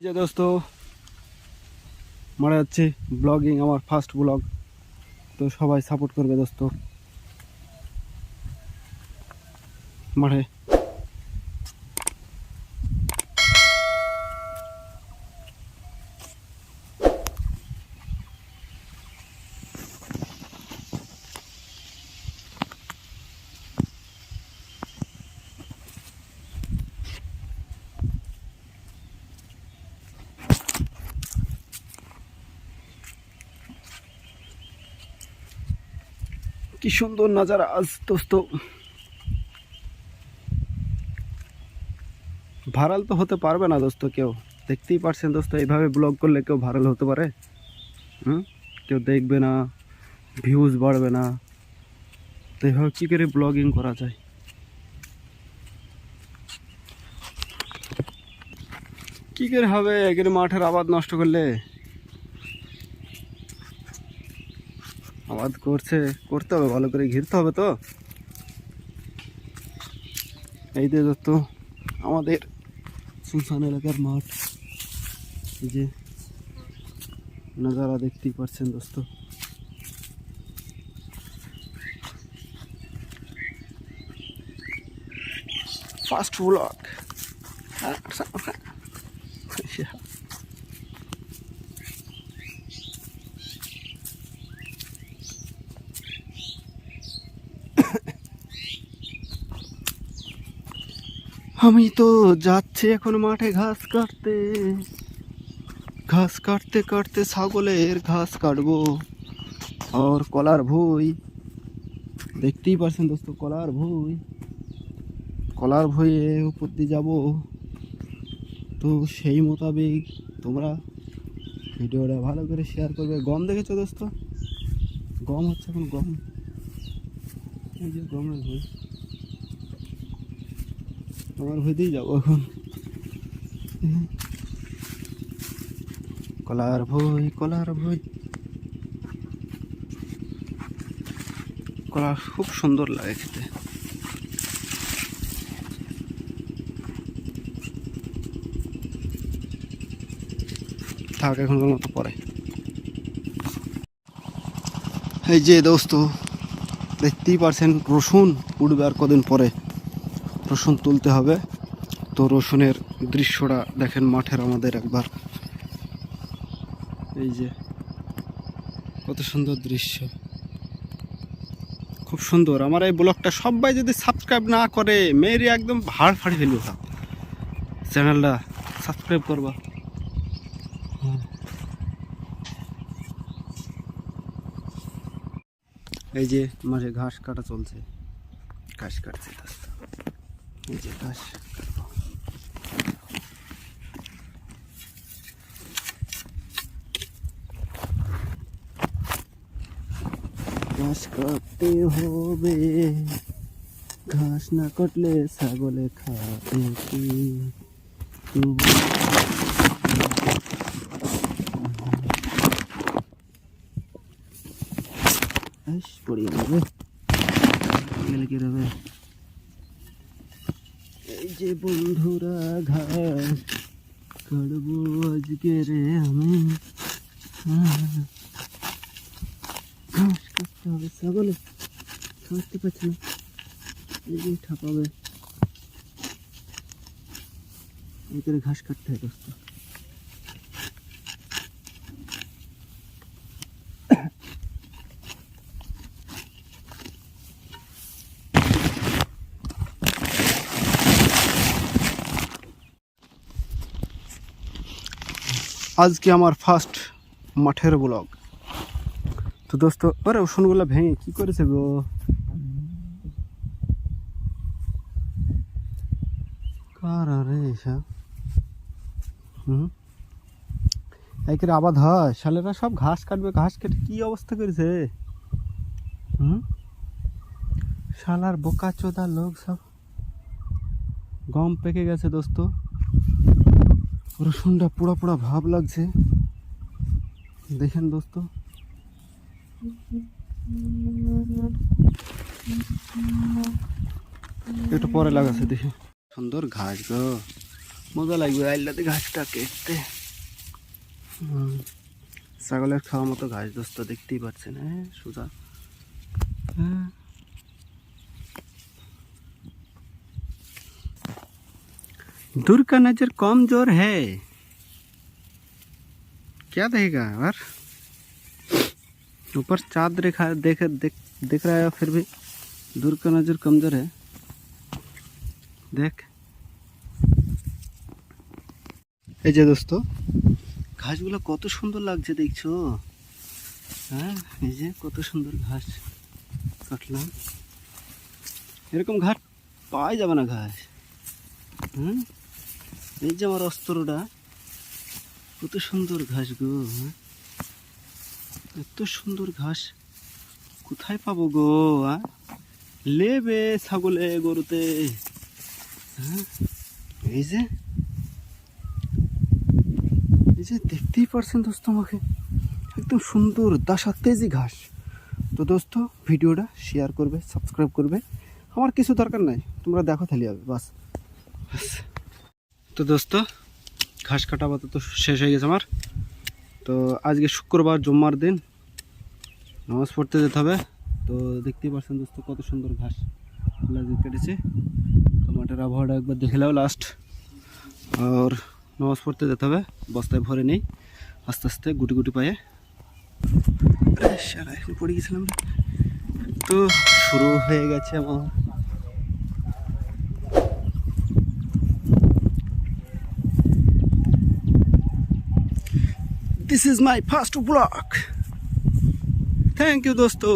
যে দোস্ত মনে হচ্ছে ব্লগিং আমার ফার্স্ট ব্লগ, তো সবাই সাপোর্ট করবে দোস্ত। মাঠে কি সুন্দর নাজারা আজ দোস্ত। ভাইরাল তো হতে পারবে না দোস্ত কেউ, দেখতেই পারছেন দোস্ত। এইভাবে ব্লগ করলে কেউ ভাইরাল হতে পারে? কেউ দেখবে না, ভিউজ বাড়বে না, তো এইভাবে কী করে ব্লগিং করা যায়? কী করে হবে এখানে মাঠের আবাদ নষ্ট করলে? আবাদ করতে হবে, ভালো করে ঘিরতে হবে। তো এই যে দোস্ত আমাদের সুনসান এলাকার মাঠ, এই যে নজারা দেখতেই পাচ্ছেন দোস্ত। First blog. আমি তো যাচ্ছি এখন মাঠে ঘাস কাটতে, ঘাস কাটতে কাটতে ছাগলের ঘাস কাটবো। আর কলার ভুই দেখতেই পাচ্ছেন দোস্ত, কলার ভুঁইয়ে উপর দিয়ে যাবো। তো সেই মোতাবেক তোমরা ভিডিওটা ভালো করে শেয়ার করবে। গম দেখেছো দোস্ত? গম হচ্ছে এখন গম, এই যে গমের ভুঁই, আমার ভুঁই দিয়েই যাবো এখন। কলার ভুঁই, কলা খুব সুন্দর লাগে খেতে। থাক এখনকার মতো পরে। এই যে দোস্ত দেখতেই পারছেন রসুন উঠবে আর কদিন পরে, রসুন তুলতে হবে। তো রসুনের দৃশ্যটা দেখেন মাঠের আমাদের একবার, এই যে কত সুন্দর দৃশ্য, খুব সুন্দর। আমার এই ব্লগটা সবাই যদি সাবস্ক্রাইব না করে মেয়েরই একদম ভাড় ফাড়ি ফেলবো। সব চ্যানেলটা সাবস্ক্রাইব করবা। এই যে মাঝে ঘাস কাটা চলছে, ঘাস কাটছে এই যে ঘাস কাটবো। ঘাস কাটতে হবে, ঘাস না কাটলে ছাগলে খাবে কি? পড়িয়ে নেবে গেলে কি হবে? এই যে বন্ধুরা ঘাস কাটবো আজকে রে আমি, ঘাস কাটতে হবে, ছাগলে কাটতে পারছে না, এই যে ঠাপাবে, এই করে ঘাস কাটতে হয় দোস্ত। আজকে আমার ফার্স্ট মাঠের ব্লগ। তো দোস্ত আরে রসুনগুলো ভেঙে কি করেছে গো? কার রে এসব? একের আবাদ হয়, শালেরা সব ঘাস কাটবে, ঘাস কেটে কি অবস্থা করেছে? শালার বোকা চোদা লোক সব। গম পেকে গেছে দোস্ত, রসুনটা পোড়া পোড়া ভাব লাগছে, দেখেন দোস্ত। একটু পরে লাগাচ্ছে দেখি, সুন্দর ঘাস গো, মজা লাগবে আইলাতে ঘাসটা কেটে। ছাগলের খাওয়ার মতো ঘাস দোস্ত, দেখতেই পাচ্ছেন। হ্যাঁ সোজা। दूर का नजर कमजोर है, क्या देखेगा यार। ऊपर चाँद दिख रहा है, फिर भी दूर का नजर कमजोर है। देख এই যে দোস্ত, ঘাসগুলো কত সুন্দর লাগছে দেখছো। হ্যাঁ এই যে কত সুন্দর ঘাস কাটলাম। এরকম ঘাস পাওয়া যাবে না ঘাস। এই যে আমার অস্ত্রটা, কত সুন্দর ঘাস গো। এত সুন্দর ঘাস কোথায় পাবো গো? লেবে ছাগলে গরুতে। এই যে দেখতেই পারছেন দোস্ত, আমাকে একদম সুন্দর দাসা তেজি ঘাস। তো দোস্ত ভিডিওটা শেয়ার করবে, সাবস্ক্রাইব করবে। আমার কিছু দরকার নাই, তোমরা দেখো তাহলে হবে বাস। তো দোস্ত ঘাস কাটা আপাতত শেষ হয়ে গেছে আমার। তো আজকে শুক্রবার, জুম্মার দিন, নামাজ পড়তে যেতে হবে। তো দেখতেই পাচ্ছেন দোস্ত কত সুন্দর ঘাস কেটেছে। তো মাঠের আবহাওয়াটা একবার দেখে নাও লাস্ট। আর নামাজ পড়তে যেতে হবে, বস্তায় ভরে নেই আস্তে আস্তে গুটি গুটি পায়ে। এখন পড়ে গেছিলাম। তো শুরু হয়ে গেছে আমার। This is my first vlog. Thank you dosto.